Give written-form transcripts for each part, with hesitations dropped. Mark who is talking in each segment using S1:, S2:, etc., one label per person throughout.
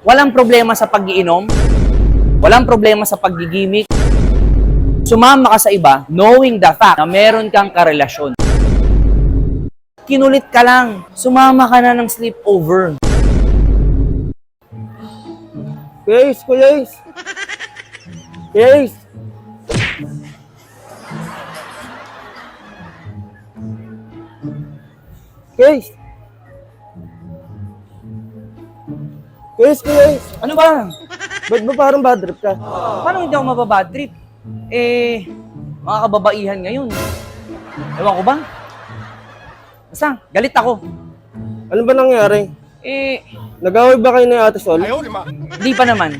S1: Walang problema sa pag-iinom, walang problema sa paggigimik. Sumama ka sa iba knowing the fact na meron kang karelasyon. Kinulit ka lang, sumama ka na ng sleepover.
S2: Kuya Ace, Kuya Ace. Kuya Ace. Kuya Ace. Kuya Ace, Kuya Ace.
S1: Ano ba?
S2: Ba't ba parang bad trip ka?
S1: Paano hindi ako mababad trip? Mga kababaihan ngayon. Ewan ko ba? Basta, galit ako.
S2: Ano ba nangyari? Nag-away ba kayo ni Ate Sol?
S1: Hindi pa naman.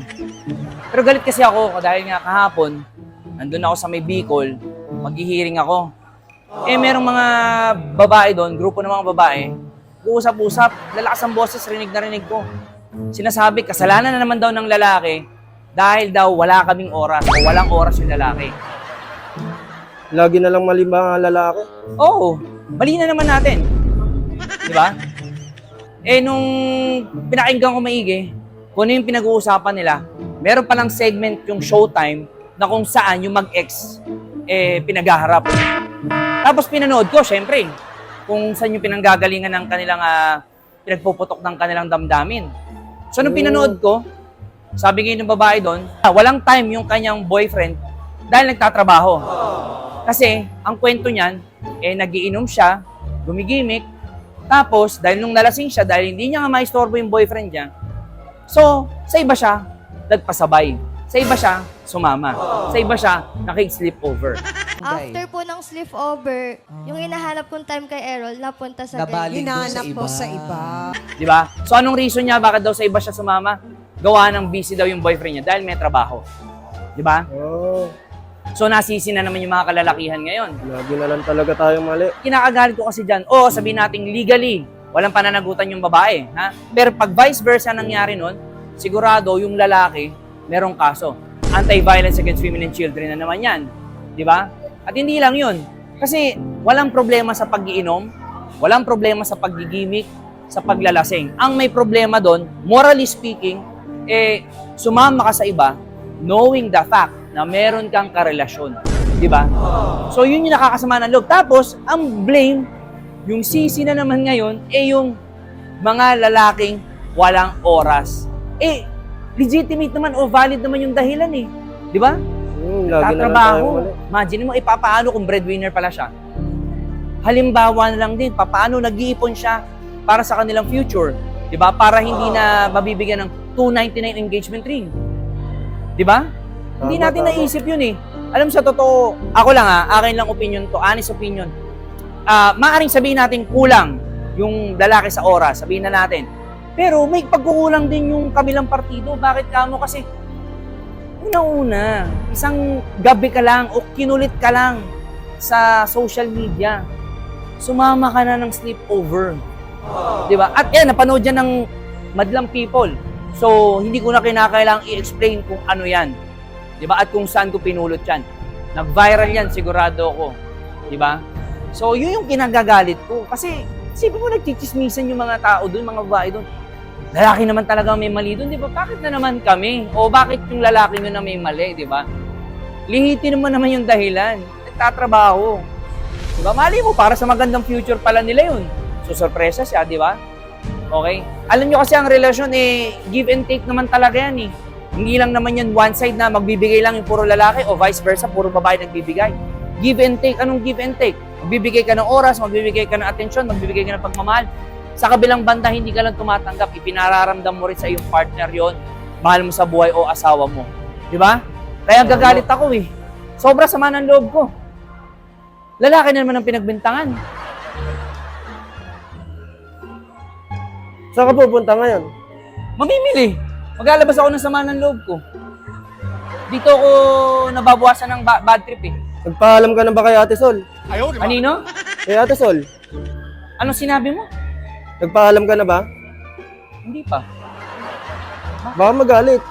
S1: Pero galit kasi ako dahil nga kahapon, nandun ako sa may Bicol, maghihiring ako. Merong mga babae doon, grupo ng mga babae, uusap-usap, lalakas ang boses, rinig na rinig ko. Sinasabi, kasalanan na naman daw ng lalaki dahil daw wala kaming oras o walang oras yung lalaki.
S2: Lagi na lang mali mga lalaki.
S1: Oo, mali na naman natin. Di ba? Nung pinakinggan ko maigi, kung ano yung pinag-uusapan nila, meron palang segment yung Showtime na kung saan yung mag-ex pinaghaharap. Tapos pinanood ko, syempre, kung saan yung pinanggagalingan ng kanilang pinagpuputok ng kanilang damdamin. So nung pinanood ko, sabi ngayon ng babae doon, walang time yung kanyang boyfriend dahil nagtatrabaho. Kasi ang kwento niyan, nagiinom siya, gumigimik, tapos dahil nung nalasing siya, dahil hindi niya nga maistorbo yung boyfriend niya, so sa iba siya, nagpasabay. Sa iba siya, sumama. Sa iba siya, nakig-sleepover.
S3: After po ng sleepover, yung hinahanap kong time kay Errol, napunta sa
S4: Nabaling doon sa
S5: Hinanap
S4: iba.
S5: mo sa iba.
S1: Di ba? So anong reason niya bakit daw sa iba siya sumama? Gawa ng busy daw yung boyfriend niya dahil may trabaho. Di ba?
S2: Oh,
S1: So nasisi na naman yung mga kalalakihan ngayon.
S2: lagi na lang talaga tayong mali.
S1: Kinakagalit ko kasi dyan, sabihin natin legally, walang pananagutan yung babae. Ha? Pero pag vice versa nangyari nun, sigurado yung lalaki, merong kaso. Anti-violence against women and children na naman yan. Di ba? At hindi lang yun. Kasi walang problema sa pag-iinom, walang problema sa paggigimik, sa paglalasing. Ang may problema doon, morally speaking, sumama ka sa iba knowing the fact na meron kang karelasyon. Di ba? So yun yung nakakasama ng loob. Tapos, ang blame, yung sisi na naman ngayon, yung mga lalaking walang oras. Legitimate naman o valid naman yung dahilan eh. Di ba?
S2: Lagi na lang tayong
S1: Tatrabaho.
S2: mali.
S1: Imagine mo, papaano kung breadwinner pala siya? Halimbawa na lang din, papaano nag-iipon siya para sa kanilang future? Di ba? Para hindi na mabibigyan ng $299 engagement ring. Di ba? Hindi natin naisip yun eh. Alam sa totoo, ako lang akin lang opinion to, honest opinion. Maaring sabihin natin kulang yung lalaki sa oras, sabihin na natin. Pero may pagkukulang din yung kabilang partido. Bakit kamo? Kasi una-una, isang gabi ka lang o kinulit ka lang sa social media. Sumama ka na ng sleepover. Di ba? At yan, napanood yan ng madlang people. So, hindi ko na kinakailangang i-explain kung ano yan. Di ba? At kung saan ko pinulot yan. Nag-viral yan, sigurado ako. Di ba? So, yun yung kinagagalit ko. Kasi, isipin mo, nagchichismisan yung mga tao doon, mga babae doon. Lalaki naman talaga may mali doon, di ba? Bakit na naman kami? O bakit yung lalaki nyo na may mali, di ba? Lihitin naman yung dahilan. Nagtatrabaho. Di ba? Mali mo, para sa magandang future pala nila yun. So, sorpresa siya, di ba? Okay? Alam nyo kasi ang relasyon, give and take naman talaga yan, eh. Hindi lang naman yan one side na magbibigay lang yung puro lalaki o vice versa, puro babae nagbibigay. Give and take. Anong give and take? Magbibigay ka ng oras, magbibigay ka ng atensyon, magbibigay ka ng pagmamahal. Sa kabilang banda, hindi ka lang tumatanggap, ipinararamdam mo rin sa iyong partner yon, mahal mo sa buhay o asawa mo. Di ba? Kaya gagalit ako eh. Sobra sama ng loob ko. Lalaki na naman ang pinagbintangan.
S2: Saan ka pupunta ngayon?
S1: Mamimili. Maglalabas ako ng sama ng loob ko. Dito ako nababawasan ng bad trip eh.
S2: Nagpaalam ka na ba kay Ate Sol?
S1: Kanino?
S2: Kay Ate Sol?
S1: Anong sinabi mo?
S2: Nagpaalam ka na ba?
S1: Hindi pa.
S2: Baka magalit.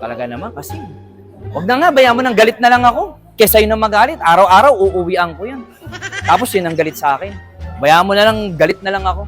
S1: Talaga naman kasi. Huwag na nga, bayaan mo nang galit na lang ako. Kesa yun ang magalit, araw-araw uuwian ko yan. Tapos yun ang galit sa akin. Bayaan mo na lang, galit na lang ako.